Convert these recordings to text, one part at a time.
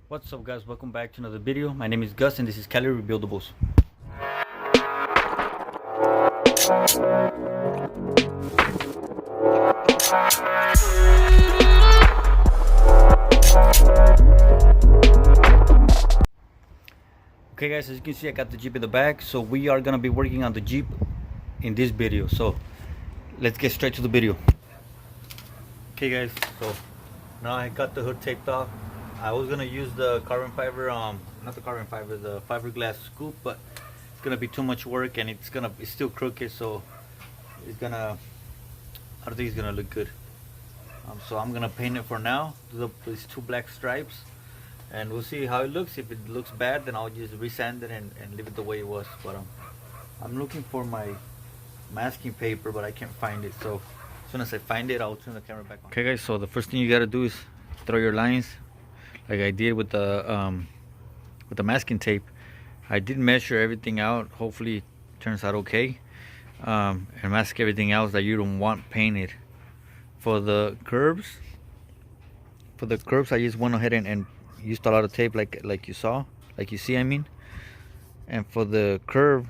What's up guys, welcome back to another video. My name is Gus and this is Calirebuildables. Okay guys, as you can see I got the Jeep in the back, so we are gonna be working on the Jeep in this video. So let's get straight to the video. Okay guys, so now I got the hood taped off. I was gonna use the carbon fiber, not the carbon fiber, the fiberglass scoop, but it's gonna be too much work and it's still crooked, so I don't think it's gonna look good. So I'm gonna paint it for now, do these two black stripes, and we'll see how it looks. If it looks bad, then I'll just resand it and leave it the way it was. But I'm looking for my masking paper, but I can't find it. So as soon as I find it, I'll turn the camera back on. Okay guys, so the first thing you gotta do is throw your lines like I did with the masking tape. I did measure everything out. Hopefully it turns out okay. And mask everything else that you don't want painted. For the curves, I just went ahead and used a lot of tape like you see, I mean. And for the curve,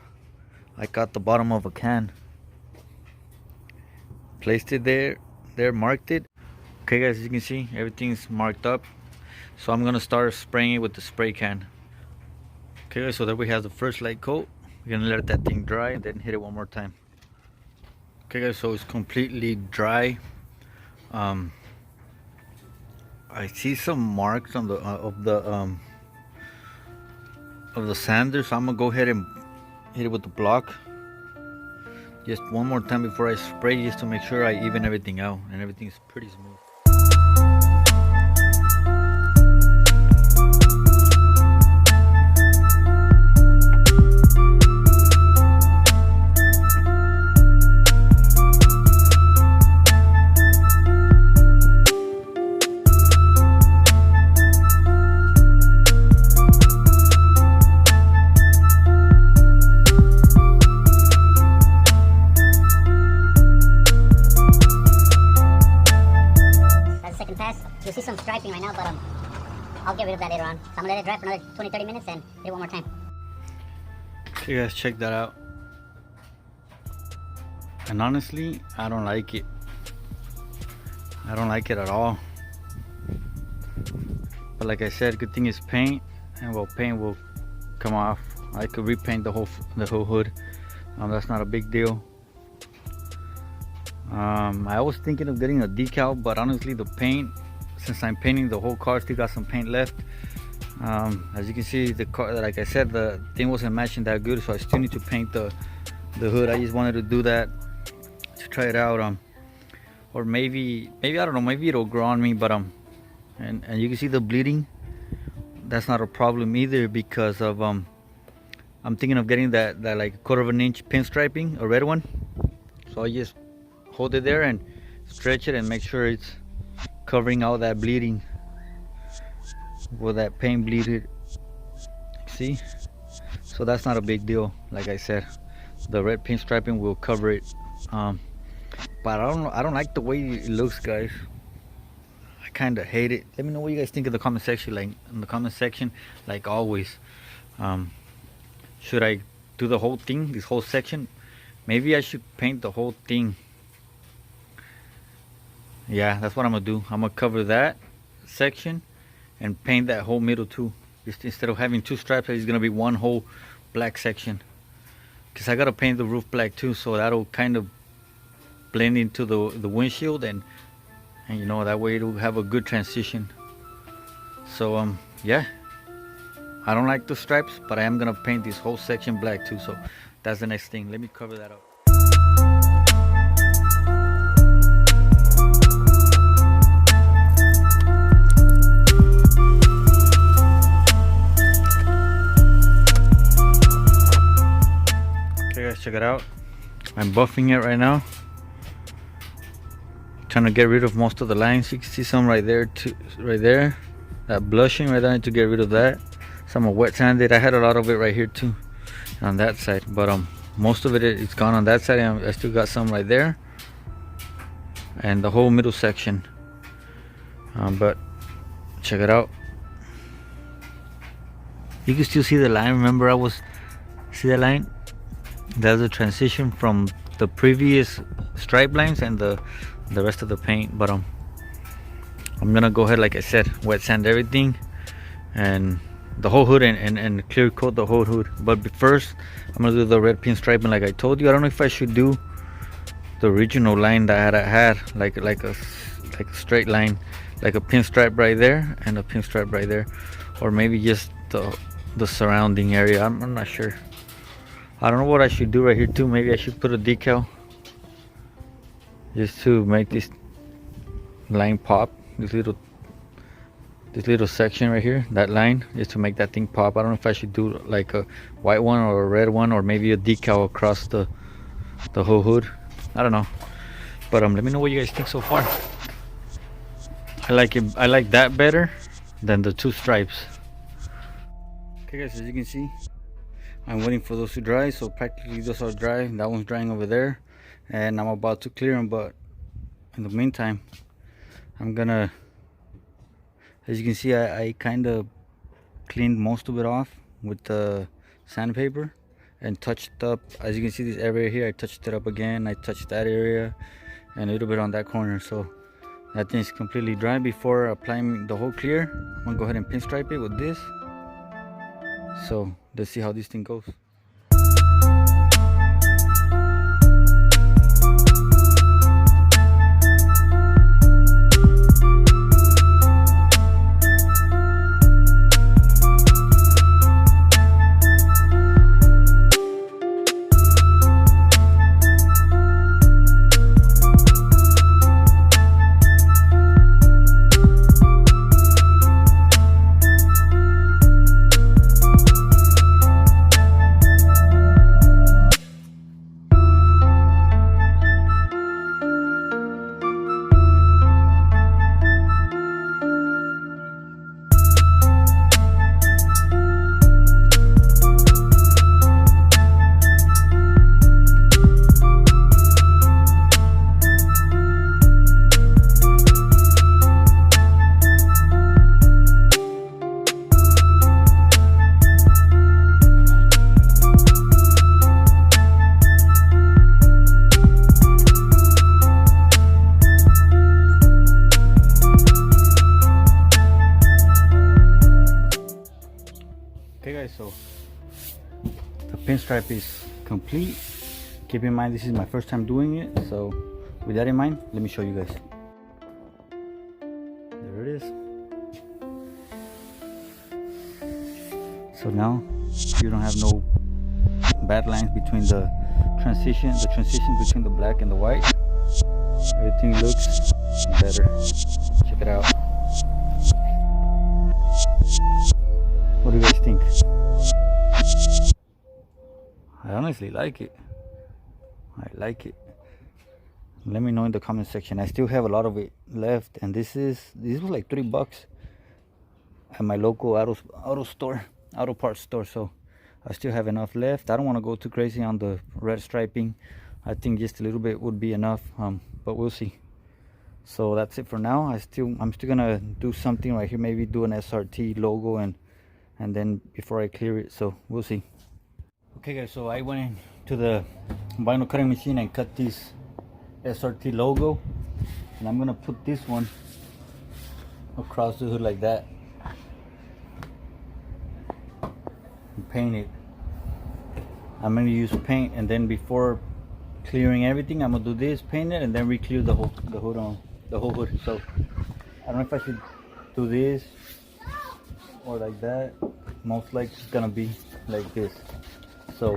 I got the bottom of a can, placed it there, marked it. Okay guys, as you can see, everything's marked up. So I'm gonna start spraying it with the spray can. Okay guys, so there we have the first light coat. We're gonna let that thing dry and then hit it one more time. Okay guys, so it's completely dry. I see some marks on the of the sander, so I'm gonna go ahead and hit it with the block just one more time before I spray, just to make sure I even everything out and everything's pretty smooth. You see some striping right now, but I'll get rid of that later on. So I'm gonna let it dry for another 20-30 minutes and hit it one more time. Okay guys, check that out. And honestly, I don't like it. I don't like it at all. But like I said, good thing is paint, and well, paint will come off. I could repaint the whole hood. That's not a big deal. I was thinking of getting a decal, but honestly the paint, since I'm painting the whole car, still got some paint left. As you can see, the car, like I said, the thing wasn't matching that good, so I still need to paint the hood. I just wanted to do that to try it out, or maybe I don't know, maybe it'll grow on me. But and you can see the bleeding. That's not a problem either, because of I'm thinking of getting that like 1/4 inch pinstriping, a red one. So I just hold it there and stretch it and make sure it's covering all that bleeding where that paint bleeded. See, so that's not a big deal. Like I said, the red paint striping will cover it. But I don't like the way it looks, guys. I kind of hate it. Let me know what you guys think in the comment section. Like in the comment section, like always, should I do the whole thing, this whole section? Maybe I should paint the whole thing. Yeah, that's what I'm gonna do. I'm gonna cover that section and paint that whole middle too. Just instead of having two stripes, it's gonna be one whole black section. Cause I gotta paint the roof black too, so that'll kind of blend into the windshield, and you know, that way it'll have a good transition. So yeah, I don't like the stripes, but I am gonna paint this whole section black too. So that's the next thing. Let me cover that up. Check it out. I'm buffing it right now, trying to get rid of most of the lines. You can see some right there too, right there, that blushing right there. I need to get rid of that. Some are wet sanded. I had a lot of it right here too on that side, but most of it's gone on that side, and I still got some right there and the whole middle section. But check it out. You can still see the line. Remember, see that line? That's the transition from the previous stripe lines and the rest of the paint. But I'm gonna go ahead, like I said, wet sand everything and the whole hood and clear coat the whole hood. But first, I'm gonna do the red pinstriping like I told you. I don't know if I should do the original line that I had, like a straight line, like a pinstripe right there and a pinstripe right there, or maybe just the surrounding area. I'm not sure. I don't know what I should do right here too. Maybe I should put a decal just to make this line pop. This little section right here, that line, just to make that thing pop. I don't know if I should do like a white one or a red one, or maybe a decal across the whole hood. I don't know, but let me know what you guys think so far. I like it. I like that better than the two stripes. Okay guys, as you can see, I'm waiting for those to dry. So practically those are dry. That one's drying over there, and I'm about to clear them. But in the meantime, I'm gonna, as you can see, I kind of cleaned most of it off with the sandpaper and touched up. As you can see, this area here, I touched it up again. I touched that area and a little bit on that corner. So that thing's completely dry. Before applying the whole clear, I'm gonna go ahead and pinstripe it with this. So let's see how this thing goes. Okay guys, so the pinstripe is complete. Keep in mind this is my first time doing it, so with that in mind, let me show you guys. There it is. So now you don't have no bad lines between the transition between the black and the white. Everything looks better. Check it out. What do you guys think? I honestly like it. I like it. Let me know in the comment section. I still have a lot of it left, and this was like $3 at my local auto parts store. So I still have enough left. I don't want to go too crazy on the red striping. I think just a little bit would be enough, but we'll see. So that's it for now. I'm still gonna do something right here, maybe do an SRT logo and then before I clear it, so we'll see. Okay guys, so I went into the vinyl cutting machine and cut this SRT logo, and I'm gonna put this one across the hood like that and paint it. I'm gonna use paint, and then before clearing everything, I'm gonna do this, paint it, and then re-clear the whole hood. So I don't know if I should do this or like that. Most likely it's gonna be like this. So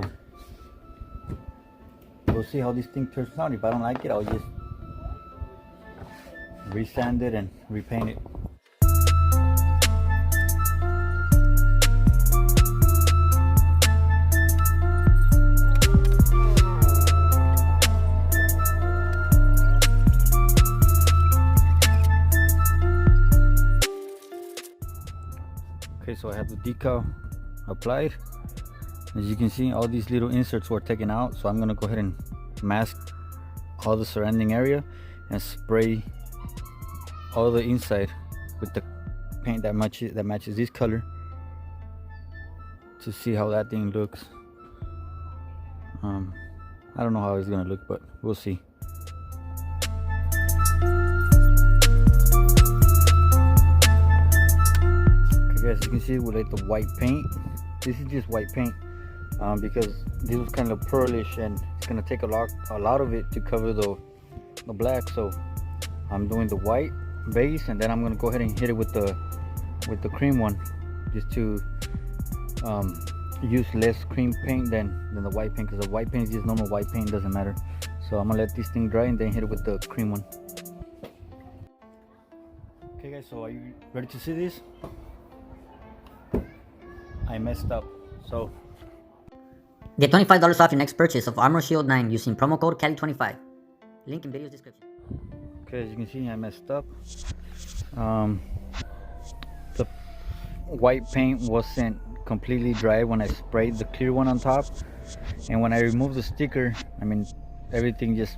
we'll see how this thing turns out. If I don't like it, I'll just resand it and repaint it. Okay, so I have the decal applied. As you can see, all these little inserts were taken out, so I'm gonna go ahead and mask all the surrounding area and spray all the inside with the paint that matches this color. to see how that thing looks. I don't know how it's gonna look, but we'll see. Okay guys, you can see we like the white paint. This is just white paint because this was kind of pearlish, and it's gonna take a lot of it to cover the black. So I'm doing the white base, and then I'm gonna go ahead and hit it with the cream one, just to use less cream paint than the white paint, because the white paint is just normal white paint, doesn't matter. So I'm gonna let this thing dry and then hit it with the cream one. Okay guys, so are you ready to see this? I messed up. So Get $25 off your next purchase of Armor Shield 9 using promo code Cali25. Link in video's description. okay, as you can see, I messed up. The white paint wasn't completely dry when I sprayed the clear one on top, and when I removed the sticker, I mean, everything just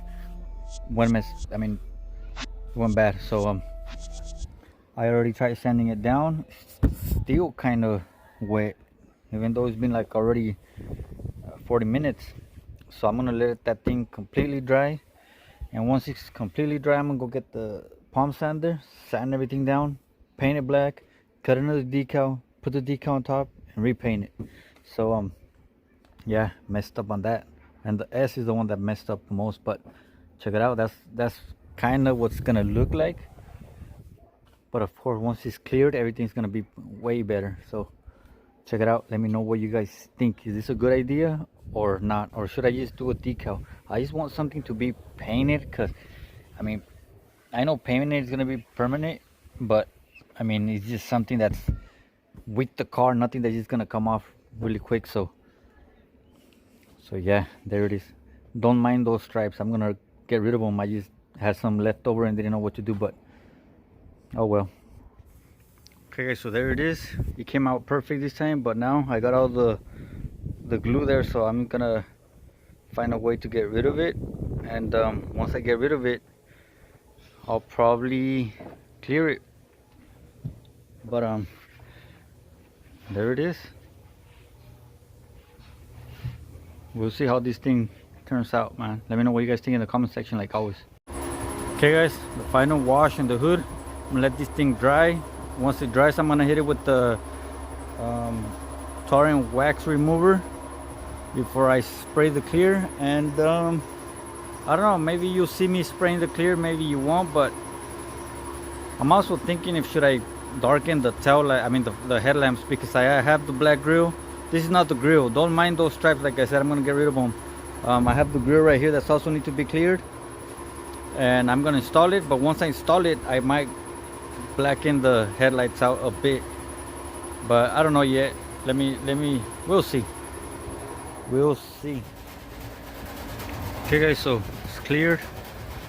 went went bad. So I already tried sanding it down. Still kind of wet, even though it's been like already 40 minutes. So I'm gonna let that thing completely dry, and once it's completely dry, I'm gonna go get the palm sander, sand everything down, paint it black, cut another decal, put the decal on top, and repaint it. So yeah, messed up on that, and the S is the one that messed up the most. But check it out, that's kind of what's gonna look like. But of course, once it's cleared, everything's gonna be way better. So check it out, let me know what you guys think. Is this a good idea or not, or should I just do a decal? I just want something to be painted, because I mean, I know painting is gonna be permanent, but I mean, it's just something that's with the car, nothing that's just gonna come off really quick. So yeah, there it is. Don't mind those stripes, I'm gonna get rid of them. I just had some left over and didn't know what to do, but oh well. Okay guys, so there it is. It came out perfect this time, but now I got all the glue there, so I'm gonna find a way to get rid of it. And once I get rid of it, I'll probably clear it. But there it is. We'll see how this thing turns out, man. Let me know what you guys think in the comment section, like always. Okay guys, the final wash in the hood. I'm gonna let this thing dry. Once it dries, I'm gonna hit it with the tar and wax remover before I spray the clear. And I don't know, maybe you'll see me spraying the clear, maybe you won't. But I'm also thinking if should I darken the tail light, I mean the headlamps, because I have the black grill. This is not the grill, don't mind those stripes. Like I said, I'm gonna get rid of them. I have the grill right here that's also need to be cleared, and I'm gonna install it. But once I install it, I might blacken the headlights out a bit, but I don't know yet. We'll see. Okay guys, so it's cleared,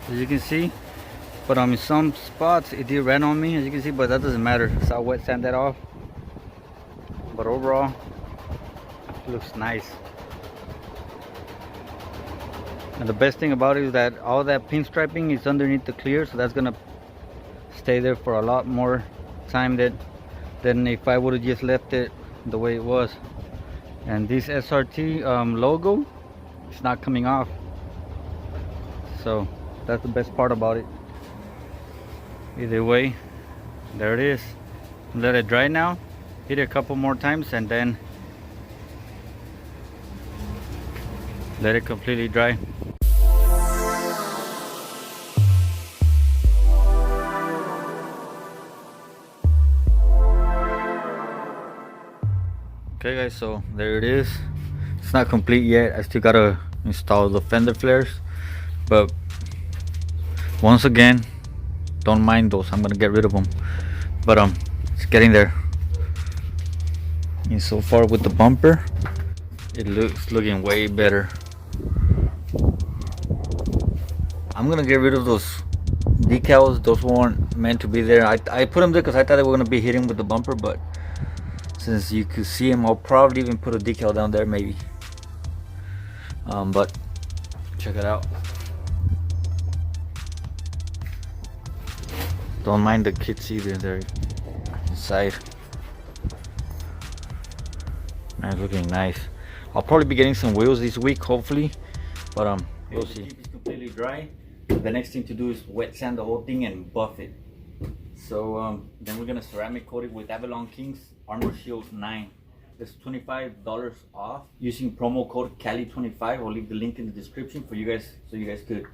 as you can see, but in some spots it did red on me, as you can see, but that doesn't matter, so I'll wet sand that off. But overall, it looks nice. And the best thing about it is that all that pinstriping is underneath the clear, so that's gonna stay there for a lot more time than if I would have just left it the way it was. And this SRT logo, it's not coming off, so that's the best part about it. Either way, there it is. Let it dry now, hit it a couple more times, and then let it completely dry. Okay guys, so there it is. It's not complete yet, I still gotta install the fender flares, but once again, don't mind those, I'm gonna get rid of them. But it's getting there. And so far with the bumper, it looks looking way better. I'm gonna get rid of those decals. Those weren't meant to be there. I put them there because I thought they were gonna be hitting with the bumper, but since you could see them, I'll probably even put a decal down there maybe. But check it out. Don't mind the kits either, they're inside. Man, it's looking nice. I'll probably be getting some wheels this week, hopefully, but we'll see. The Jeep is completely dry. The next thing to do is wet sand the whole thing and buff it. So then we're gonna ceramic coat it with Avalon Kings Armor Shield 9. It's $25 off using promo code Cali25. I'll leave the link in the description for you guys, so you guys could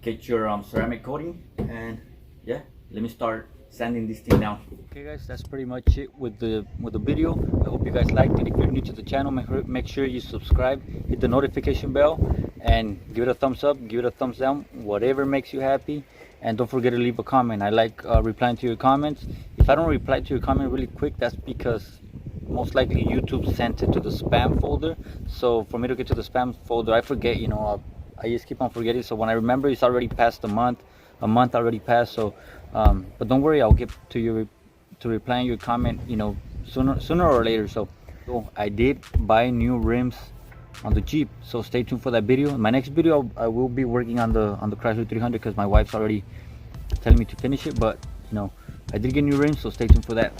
get your ceramic coating. And yeah, let me start sanding this thing down. Okay guys, that's pretty much it with the video. I hope you guys liked it. If you're new to the channel, make sure you subscribe, hit the notification bell, and give it a thumbs up, give it a thumbs down, whatever makes you happy. And don't forget to leave a comment. I like replying to your comments. If I don't reply to your comment really quick, that's because most likely YouTube sent it to the spam folder. So for me to get to the spam folder, I forget, you know, I just keep on forgetting. So when I remember, it's already past a month already passed. So but don't worry, I'll get to you to replying your comment, you know, sooner or later. So I did buy new rims on the Jeep, so stay tuned for that video. In my next video, I will be working on the Chrysler 300 because my wife's already telling me to finish it. But you know, I did get new rims, so stay tuned for that.